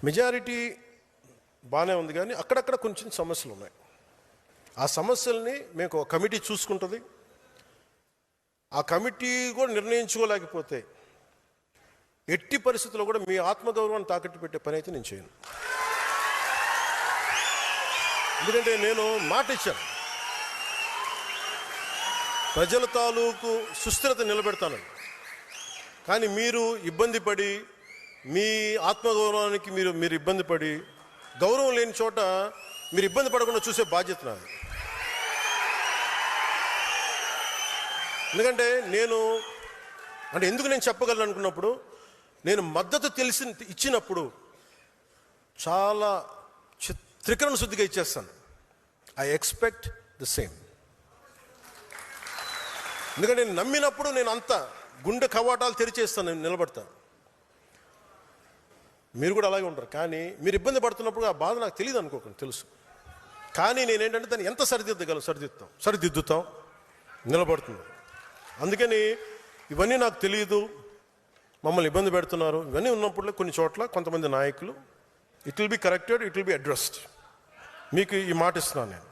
Majority బాగానే ఉంది, కానీ అక్కడక్కడ కొంచెం సమస్యలు ఉన్నాయి. ఆ సమస్యల్ని మేము ఒక కమిటీ చూసుకుంటుంది. ఆ కమిటీ కూడా నిర్ణయించుకోలేకపోతే ఎట్టి పరిస్థితుల్లో కూడా మీ ఆత్మగౌరవాన్ని తాకట్టు పెట్టే పని అయితే నేను చేయను. ఎందుకంటే నేను మాట ఇచ్చాను, ప్రజల తాలూకు సుస్థిరత నిలబెడతానని. కానీ మీరు ఇబ్బంది పడి, మీ ఆత్మగౌరవానికి మీరు ఇబ్బంది పడి, గౌరవం లేని చోట మీరు ఇబ్బంది పడకుండా చూసే బాధ్యత నాది. ఎందుకంటే ఎందుకు నేను చెప్పగలను అనుకున్నప్పుడు, నేను మద్దతు ఇచ్చినప్పుడు చాలా త్రికరణ శుద్ధిగా ఇచ్చేస్తాను. I expect the same. ఎందుకంటే నేను నమ్మినప్పుడు నేను అంతా గుండె కవాటాలు తెరిచేస్తాను, నేను నిలబడతాను. మీరు కూడా అలాగే ఉంటారు. కానీ మీరు ఇబ్బంది పడుతున్నప్పుడు ఆ బాధ నాకు తెలియదు అనుకోకండి, తెలుసు. కానీ నేనేంటంటే దాన్ని ఎంత సరిదిద్దుతాం, నిలబడుతుంది. అందుకని ఇవన్నీ నాకు తెలియదు, మమ్మల్ని ఇబ్బంది పెడుతున్నారు, ఇవన్నీ ఉన్నప్పుడు కొన్ని చోట్ల కొంతమంది నాయకులు, it will be corrected, it will be addressed. మీకు ఈ మాట ఇస్తున్నాను నేను.